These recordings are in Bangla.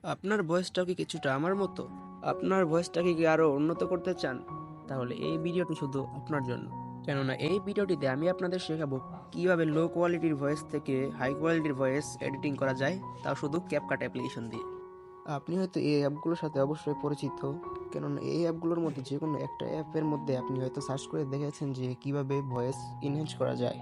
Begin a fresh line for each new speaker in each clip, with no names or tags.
আপনার ভয়েসটাও কি কিছুটা আমার মতো? আপনার ভয়েসটাকে কি আরো উন্নত করতে চান? তাহলে এই ভিডিওটি শুধু আপনার জন্য। কেননা এই ভিডিওটিতে আমি আপনাদের শেখাবো কিভাবে লো কোয়ালিটির ভয়েস থেকে হাই কোয়ালিটির ভয়েস এডিটিং করা যায়, তাও শুধু ক্যাপকাট অ্যাপ্লিকেশন দিয়ে। আপনি হয়তো এই অ্যাপগুলোর সাথে অবশ্যই পরিচিত, কেননা এই অ্যাপগুলোর মধ্যে যে কোনো একটা অ্যাপের মধ্যে আপনি হয়তো সার্চ করে দেখেছেন যে কিভাবে ভয়েস ইনহ্যান্স করা যায়।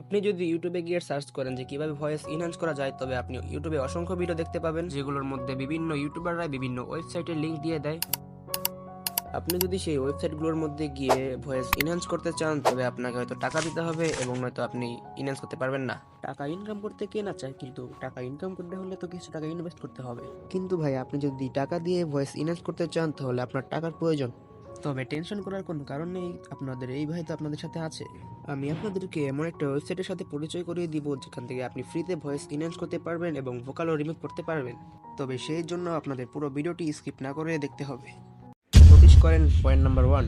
আপনি যদি ইউটিউবে গিয়ে সার্চ করেন যে কিভাবে ভয়েস ইনহ্যান্স করা যায়, তবে আপনি ইউটিউবে অসংখ্য ভিডিও দেখতে পাবেন, যেগুলোর মধ্যে বিভিন্ন ইউটিউবাররা বিভিন্ন ওয়েবসাইটের লিংক দিয়ে দেয়। আপনি যদি সেই ওয়েবসাইটগুলোর মধ্যে গিয়ে ভয়েস ইনহ্যান্স করতে চান, তবে আপনাকে হয়তো টাকা দিতে হবে এবং নয়তো আপনি ইনহ্যান্স করতে পারবেন না। টাকা ইনকাম করতে কে না চায়, কিন্তু টাকা ইনকাম করতে হলে তো কিছু টাকা ইনভেস্ট করতে হবে। কিন্তু ভাই, আপনি যদি টাকা দিয়ে ভয়েস ইনহ্যান্স করতে চান, তাহলে আপনার টাকার প্রয়োজন। তবে টেনশন করার কোনো কারণ নেই, আপনাদের এই ভাই তো আপনাদের সাথে আছে। আমি আপনাদেরকে এমন একটা ওয়েবসাইটের সাথে পরিচয় করিয়ে দিব, যেখান থেকে আপনি ফ্রিতে ভয়েস ইনহ্যান্স করতে পারবেন এবং ভোকালও রিমুভ করতে পারবেন। তবে সেই জন্য আপনাদের পুরো ভিডিওটি স্কিপ না করে দেখতে হবে। নোটিশ করেন পয়েন্ট নাম্বার 1।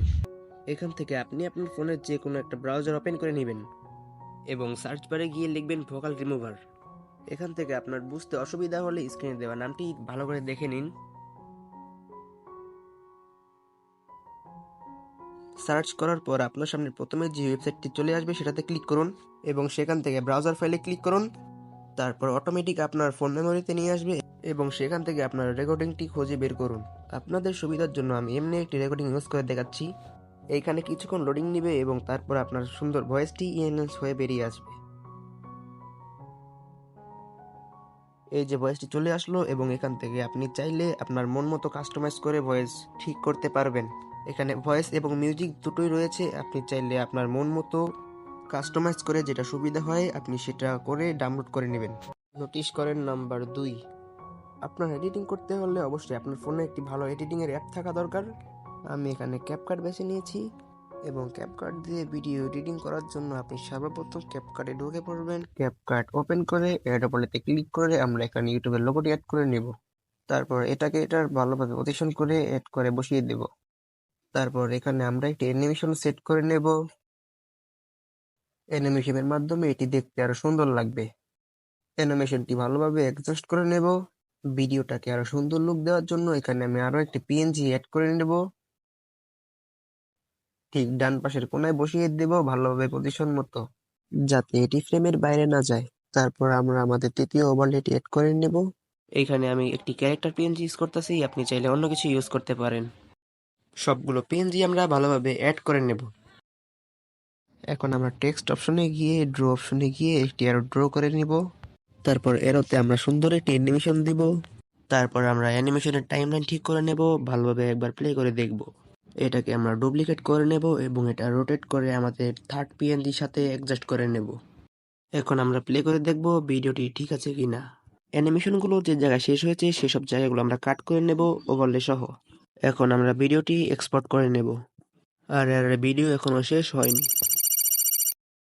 এখান থেকে আপনি আপনার ফোনের যে কোনো একটা ব্রাউজার ওপেন করে নেবেন এবং সার্চ বারে গিয়ে লিখবেন ভোকাল রিমুভার। এখান থেকে আপনার বুঝতে অসুবিধা হলে স্ক্রিনে দেওয়া নামটি ভালো করে দেখে নিন। সার্চ করার পর আপনার সামনে প্রথমে যে ওয়েবসাইটটি চলে আসবে সেটাতে ক্লিক করুন এবং সেখান থেকে ব্রাউজার ফাইলে ক্লিক করুন। তারপর অটোমেটিক আপনার ফোন মেমোরিতে নিয়ে আসবে এবং সেখান থেকে আপনার রেকর্ডিংটি খুঁজে বের করুন। আপনাদের সুবিধার জন্য আমি এমনি একটি রেকর্ডিং ইউজ করে দেখাচ্ছি। এইখানে কিছুক্ষণ লোডিং নেবে এবং তারপর আপনার সুন্দর ভয়েসটি এনহ্যান্স হয়ে বেরিয়ে আসবে। এই যে ভয়েসটি চলে আসলো এবং এখান থেকে আপনি চাইলে আপনার মন মতো কাস্টমাইজ করে ভয়েস ঠিক করতে পারবেন। এখানে ভয়েস এবং মিউজিক দুটোই রয়েছে, আপনি চাইলে আপনার মন মতো কাস্টমাইজ করে যেটা সুবিধা হয় আপনি সেটা করে ডাউনলোড করে নেবেন। নোটিশ করেন নাম্বার 2। আপনার এডিটিং করতে হলে অবশ্যই আপনার ফোনে একটি ভালো এডিটিংয়ের অ্যাপ থাকা দরকার। আমি এখানে ক্যাপকাট বেছে নিয়েছি এবং ক্যাপকাট দিয়ে ভিডিও এডিটিং করার জন্য আপনি সর্বপ্রথম ক্যাপকাটে ঢুকে পড়বেন। ক্যাপকাট ওপেন করে অ্যাড ওপেনেতে ক্লিক করে আমরা এখানে ইউটিউবের লোগোটি অ্যাড করে নেব। তারপর এটাকে এটার ভালোভাবে পজিশন করে অ্যাড করে বসিয়ে দেব। তারপর এখানে আমরা একটি অ্যানিমেশন সেট করে নেব। অ্যানিমেশনের মাধ্যমে এটি দেখতে আরো সুন্দর লাগবে। অ্যানিমেশনটি ভালোভাবে অ্যাডজাস্ট করে নেব। ভিডিওটাকে আরো সুন্দর লুক দেওয়ার জন্য এখানে আমি আরো একটি পিএনজি অ্যাড করে নেব। ঠিক ডান পাশের কোনায় বসিয়ে দেব ভালোভাবে পজিশন মতো, যাতে এটি ফ্রেমের বাইরে না যায়। তারপর আমরা আমাদের তৃতীয় ওভারলেটি অ্যাড করে নেব। এইখানে আমি একটি ক্যারেক্টার পিএনজি ইউজ করতেছি, আপনি চাইলে অন্য কিছু ইউজ করতে পারেন। সবগুলো পিএনজি আমরা ভালোভাবে অ্যাড করে নেব। এখন আমরা টেক্সট অপশনে গিয়ে ড্র অপশনে গিয়ে একটি আরো ড্র করে নিব। তারপর এরোতে আমরা সুন্দর একটি অ্যানিমেশন দিব। তারপর আমরা অ্যানিমেশনের টাইমলাইন ঠিক করে নেব, ভালোভাবে একবার প্লে করে দেখব। এটাকে আমরা ডুপ্লিকেট করে নেব এবং এটা রোটেট করে আমাদের থার্ড পিএনজির সাথে অ্যাডজাস্ট করে নেব। এখন আমরা প্লে করে দেখব ভিডিওটি ঠিক আছে কিনা। অ্যানিমেশনগুলো যে জায়গায় শেষ হয়েছে সেসব জায়গাগুলো আমরা কাট করে নেব ওভারলে সহ। এখন আমরা ভিডিওটি এক্সপোর্ট করে নেব। আর ভিডিও এখনো শেষ হয়নি।